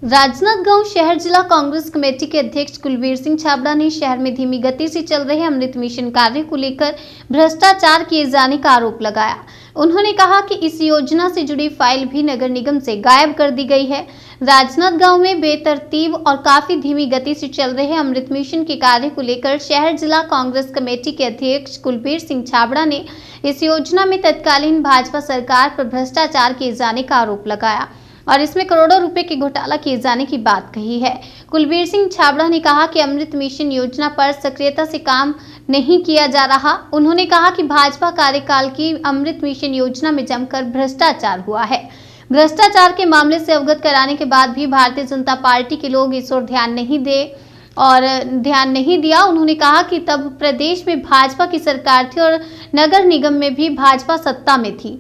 राजनांदगांव शहर जिला कांग्रेस कमेटी के अध्यक्ष कुलवीर सिंह छाबड़ा ने शहर में धीमी गति से चल रहे अमृत मिशन कार्य को लेकर भ्रष्टाचार किए जाने का आरोप लगाया। उन्होंने कहा कि इस योजना से जुड़ी फाइल भी नगर निगम से गायब कर दी गई है। राजनांदगांव में बेतरतीब और काफी धीमी गति से चल रहे अमृत मिशन के कार्य को लेकर शहर जिला कांग्रेस कमेटी के अध्यक्ष कुलवीर सिंह छाबड़ा ने इस योजना में तत्कालीन भाजपा सरकार पर भ्रष्टाचार किए जाने का आरोप लगाया और इसमें करोड़ों रुपए के घोटाला किए जाने की बात कही है। कुलवीर सिंह छाबड़ा ने कहा कि अमृत मिशन योजना पर सक्रियता से काम नहीं किया जा रहा। उन्होंने कहा कि भाजपा कार्यकाल की अमृत मिशन योजना में जमकर भ्रष्टाचार हुआ है। भ्रष्टाचार के मामले से अवगत कराने के बाद भी भारतीय जनता पार्टी के लोग इस ओर ध्यान नहीं दिया। उन्होंने कहा कि तब प्रदेश में भाजपा की सरकार थी और नगर निगम में भी भाजपा सत्ता में थी।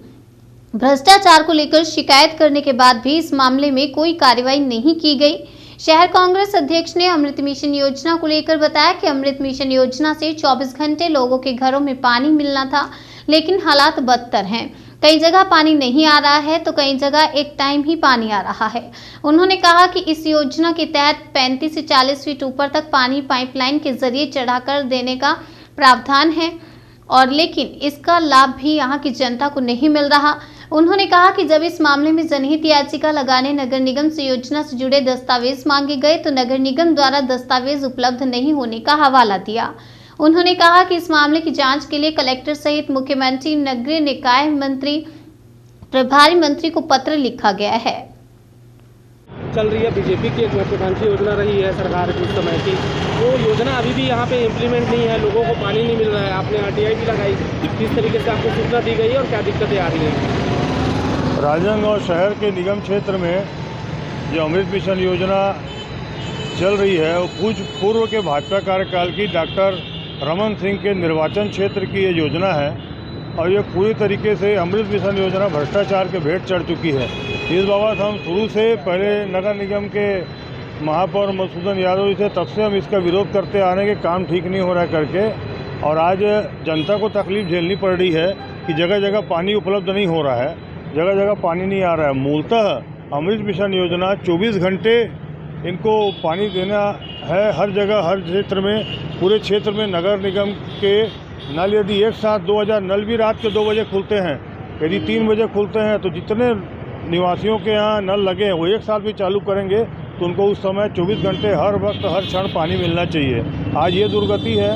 भ्रष्टाचार को लेकर शिकायत करने के बाद भी इस मामले में कोई कार्रवाई नहीं की गई। शहर कांग्रेस अध्यक्ष ने अमृत मिशन योजना को लेकर बताया कि अमृत मिशन योजना से 24 घंटे लोगों के घरों में पानी मिलना था, लेकिन हालात बदतर हैं। कई जगह पानी नहीं आ रहा है तो कई जगह एक टाइम ही पानी आ रहा है। उन्होंने कहा कि इस योजना के तहत 35 से 40 फीट ऊपर तक पानी पाइपलाइन के जरिए चढ़ाकर देने का प्रावधान है और लेकिन इसका लाभ भी यहाँ की जनता को नहीं मिल रहा। उन्होंने कहा कि जब इस मामले में जनहित याचिका लगाने नगर निगम से योजना से जुड़े दस्तावेज मांगे गए तो नगर निगम द्वारा दस्तावेज उपलब्ध नहीं होने का हवाला दिया। उन्होंने कहा कि इस मामले की जांच के लिए कलेक्टर सहित मुख्यमंत्री, नगरीय निकाय मंत्री, प्रभारी मंत्री को पत्र लिखा गया है। चल रही है बीजेपी की एक महत्वाकांक्षी योजना रही है सरकार की उस समय की, वो योजना अभी भी यहाँ पे इम्प्लीमेंट नहीं है, लोगों को पानी नहीं मिल रहा है। आपने आरटीआई भी लगाई, किस तरीके से आपको सूचना दी गई और क्या दिक्कतें आ रही हैं? राजनांदगांव शहर के निगम क्षेत्र में जो अमृत मिशन योजना चल रही है वो पूर्व के भाजपा कार्यकाल की डॉक्टर रमन सिंह के निर्वाचन क्षेत्र की ये योजना है और ये पूरी तरीके से अमृत मिशन योजना भ्रष्टाचार के भेंट चढ़ चुकी है। इस बाबत हम शुरू से पहले नगर निगम के महापौर मधुसूदन यादव जी से तब से हम इसका विरोध करते आ रहे हैं कि काम ठीक नहीं हो रहा है करके, और आज जनता को तकलीफ झेलनी पड़ रही है कि जगह जगह पानी उपलब्ध नहीं हो रहा है, जगह जगह पानी नहीं आ रहा है। मूलतः अमृत मिशन योजना 24 घंटे इनको पानी देना है, हर जगह हर क्षेत्र में, पूरे क्षेत्र में नगर निगम के नल यदि एक साथ 2000 नल भी रात के 2 बजे खुलते हैं, यदि 3 बजे खुलते हैं तो जितने निवासियों के यहाँ नल लगे हैं वो एक साथ भी चालू करेंगे तो उनको उस समय 24 घंटे हर वक्त हर क्षण पानी मिलना चाहिए। आज ये दुर्गति है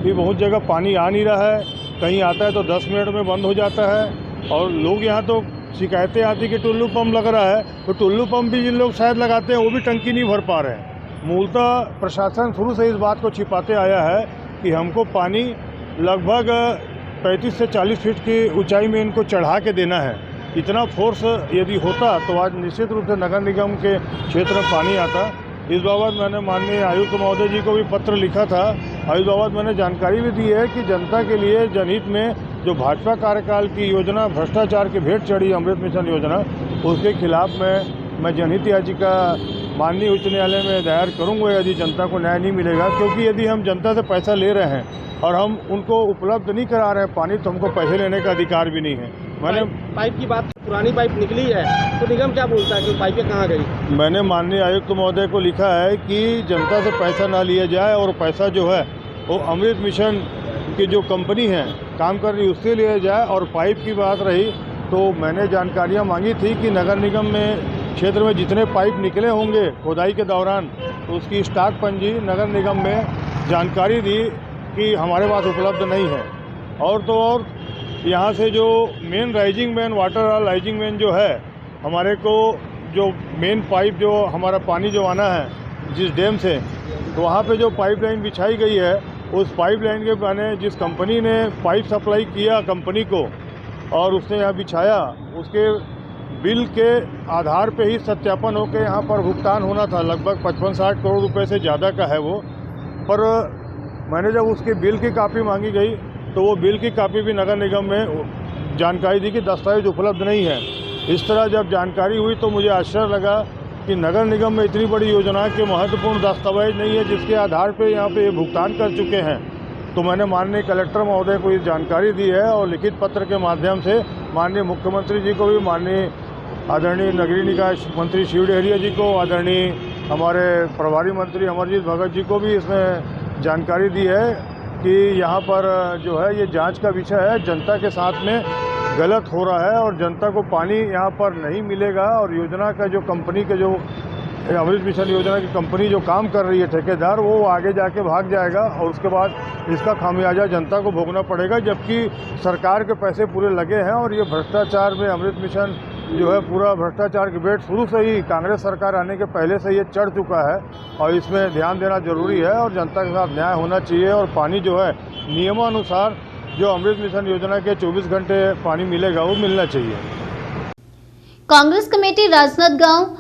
कि बहुत जगह पानी आ नहीं रहा है, कहीं आता है तो 10 मिनट में बंद हो जाता है और लोग यहाँ तो शिकायतें आती कि टुल्लू पंप लग रहा है, तो टुल्लू पंप भी जिन लोग शायद लगाते हैं वो भी टंकी नहीं भर पा रहे हैं। मूलतः प्रशासन शुरू से इस बात को छिपाते आया है कि हमको पानी लगभग 35 से 40 फीट की ऊंचाई में इनको चढ़ा के देना है। इतना फोर्स यदि होता तो आज निश्चित रूप से नगर निगम के क्षेत्र में पानी आता। इस बाबत मैंने माननीय आयुक्त महोदय जी को भी पत्र लिखा था और इस बाबत मैंने जानकारी भी दी है कि जनता के लिए जनहित में जो भाजपा कार्यकाल की योजना भ्रष्टाचार के भेंट चढ़ी अमृत मिशन योजना, उसके खिलाफ मैं जनहित याचिका माननीय उच्च न्यायालय में दायर करूंगा यदि जनता को न्याय नहीं मिलेगा। क्योंकि यदि हम जनता से पैसा ले रहे हैं और हम उनको उपलब्ध नहीं करा रहे हैं पानी, तो हमको पैसे लेने का अधिकार भी नहीं है। मैंने पाइप की बात, पुरानी पाइप निकली है तो निगम क्या बोलता है कि पाइपें कहाँ गई? मैंने माननीय आयुक्त महोदय को लिखा है कि जनता से पैसा ना लिया जाए और पैसा जो है वो अमृत मिशन की जो कंपनी है काम कर रही उससे लिया जाए। और पाइप की बात रही तो मैंने जानकारियाँ मांगी थी कि नगर निगम में क्षेत्र में जितने पाइप निकले होंगे खोदाई के दौरान तो उसकी स्टॉक पंजी नगर निगम में जानकारी दी कि हमारे पास उपलब्ध नहीं है। और तो और यहाँ से जो main rising man, water rising man जो है, हमारे को जो मेन पाइप जो हमारा पानी जो आना है जिस डैम से, तो वहाँ पे जो पाइपलाइन बिछाई गई है उस पाइपलाइन के बने जिस कंपनी ने पाइप सप्लाई किया कंपनी को और उसने यहाँ बिछाया, उसके बिल के आधार पे ही सत्यापन होकर यहाँ पर भुगतान होना था। लगभग 55-60 करोड़ रुपए से ज़्यादा का है वो। पर मैंने जब उसके बिल की कापी मांगी गई तो वो बिल की कापी भी नगर निगम में जानकारी दी कि दस्तावेज उपलब्ध नहीं है। इस तरह जब जानकारी हुई तो मुझे आश्चर्य लगा कि नगर निगम में इतनी बड़ी योजना के महत्वपूर्ण दस्तावेज नहीं है जिसके आधार पे यहाँ पे ये भुगतान कर चुके हैं। तो मैंने माननीय कलेक्टर महोदय को ये जानकारी दी है और लिखित पत्र के माध्यम से माननीय मुख्यमंत्री जी को भी, माननीय आदरणीय नगरीय निकाय मंत्री शिव डहरिया जी को, आदरणीय हमारे प्रभारी मंत्री अमरजीत भगत जी को भी इसमें जानकारी दी है कि यहाँ पर जो है ये जांच का विषय है, जनता के साथ में गलत हो रहा है और जनता को पानी यहाँ पर नहीं मिलेगा। और योजना का जो कंपनी के जो अमृत मिशन योजना की कंपनी जो काम कर रही है ठेकेदार, वो आगे जाके भाग जाएगा और उसके बाद इसका खामियाजा जनता को भोगना पड़ेगा, जबकि सरकार के पैसे पूरे लगे हैं। और ये भ्रष्टाचार में अमृत मिशन जो है पूरा भ्रष्टाचार की बेट शुरू से ही कांग्रेस सरकार आने के पहले से ये चढ़ चुका है और इसमें ध्यान देना जरूरी है और जनता के साथ न्याय होना चाहिए। और पानी जो है नियमानुसार जो अमृत मिशन योजना के 24 घंटे पानी मिलेगा वो मिलना चाहिए। कांग्रेस कमेटी राजनांदगांव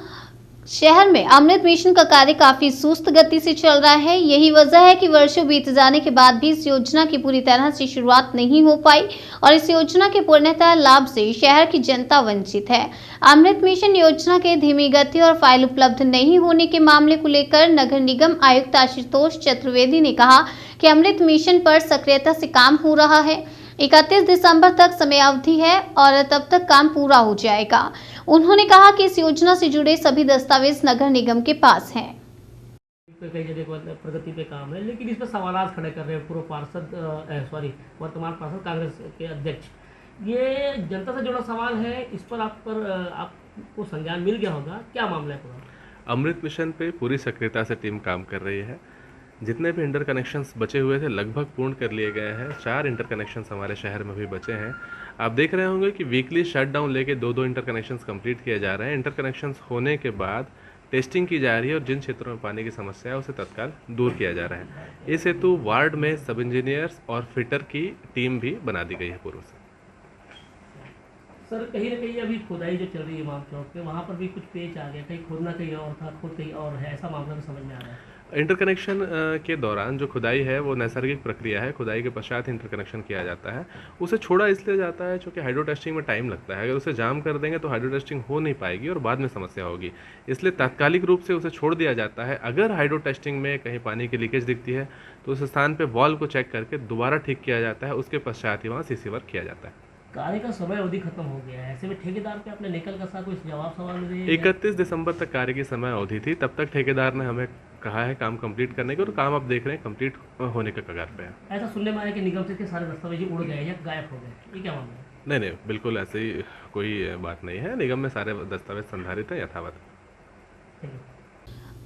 शहर में अमृत मिशन का कार्य काफी सुस्त गति से चल रहा है। यही वजह है कि वर्षों बीत जाने के बाद भी इस योजना की पूरी तरह से शुरुआत नहीं हो पाई और इस योजना के पूर्णतः लाभ से शहर की जनता वंचित है। अमृत मिशन योजना के धीमी गति और फाइल उपलब्ध नहीं होने के मामले को लेकर नगर निगम आयुक्त आशुतोष चतुर्वेदी ने कहा कि अमृत मिशन पर सक्रियता से काम हो रहा है। 31 दिसंबर तक समय अवधि है और तब तक काम पूरा हो जाएगा। उन्होंने कहा कि इस योजना से जुड़े सभी दस्तावेज नगर निगम के पास हैं। कई जगह प्रगति पे काम है, लेकिन इस पर सवाल खड़े कर रहे हैं पूर्व पार्षद वर्तमान पार्षद कांग्रेस के अध्यक्ष। ये जनता से जुड़ा सवाल है, इस पर आपको संज्ञान मिल गया होगा, क्या मामला है पूरा? अमृत मिशन पे पूरी सक्रियता से टीम काम कर रही है। जितने भी इंटर कनेक्शंस बचे हुए थे लगभग पूर्ण कर लिए गए हैं। 4 इंटर कनेक्शंस हमारे शहर में भी बचे हैं। आप देख रहे होंगे कि वीकली शटडाउन लेके 2-2 इंटर कनेक्शंस कंप्लीट किए जा रहे हैं। इंटर कनेक्शंस होने के बाद टेस्टिंग की जा रही है और जिन क्षेत्रों में पानी की समस्या है उसे तत्काल दूर किया जा रहा है। इस हेतु वार्ड में सब इंजीनियर्स और फिटर की टीम भी बना दी गई है पूर्व से। सर, कहीं ना कहीं अभी खुदाई जो चल रही है माम चौक पे, वहाँ पर भी कुछ पेच आ गया, कहीं खोदना कहीं और था, खुद कहीं और है, ऐसा मामला भी समझ में आ रहा है। इंटरकनेक्शन के दौरान जो खुदाई है वो नैसर्गिक प्रक्रिया है। खुदाई के पश्चात इंटरकनेक्शन किया जाता है। उसे छोड़ा इसलिए जाता है क्योंकि हाइड्रो टेस्टिंग में टाइम लगता है। अगर उसे जाम कर देंगे तो हाइड्रो टेस्टिंग हो नहीं पाएगी और बाद में समस्या होगी, इसलिए तात्कालिक रूप से उसे छोड़ दिया जाता है। अगर हाइड्रो टेस्टिंग में कहीं पानी की लीकेज दिखती है तो उस स्थान पर वॉल को चेक करके दोबारा ठीक किया जाता है। उसके पश्चात ही वहाँ सीसी वर्क किया जाता है। कार्य का समय अवधि खत्म हो गया है, ऐसे में ठेकेदार पे आपने निकल का साथ कोई जवाब सवाल दिए? 31 दिसंबर तक कार्य की समय अवधि थी, तब तक ठेकेदार ने हमें कहा है काम कंप्लीट करने के, और काम आप देख रहे हैं कंप्लीट होने के कगार पे है। ऐसा सुनने में आया कि निगम से के सारे दस्तावेज उड़ गए या गायब हो गए, ये क्या मामला है? नहीं, बिल्कुल ऐसी कोई बात नहीं है। निगम में सारे दस्तावेज संधारित हैं यथावत।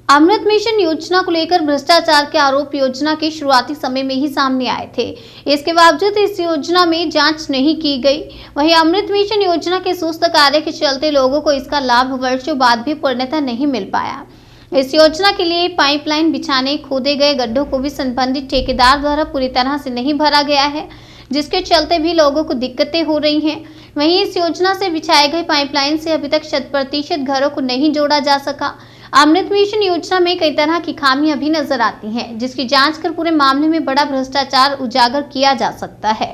अमृत मिशन योजना को लेकर भ्रष्टाचार के आरोप योजना के शुरुआती समय में ही सामने आए थे। इसके बावजूद इस योजना में जांच नहीं की गई। वहीं अमृत मिशन योजना के सुस्त कार्य के चलते लोगों को इसका लाभ वर्षों बाद भी पूर्णतः नहीं मिल पाया। इस योजना के लिए पाइपलाइन बिछाने, खोदे गए गड्ढों को भी संबंधित ठेकेदार द्वारा पूरी तरह से नहीं भरा गया है, जिसके चलते भी लोगों को दिक्कतें हो रही हैं। वहीं इस योजना से बिछाए गए पाइपलाइन से अभी तक 100% घरों को नहीं जोड़ा जा सका। अमृत मिशन योजना में कई तरह की खामियां भी नजर आती हैं, जिसकी जांच कर पूरे मामले में बड़ा भ्रष्टाचार उजागर किया जा सकता है।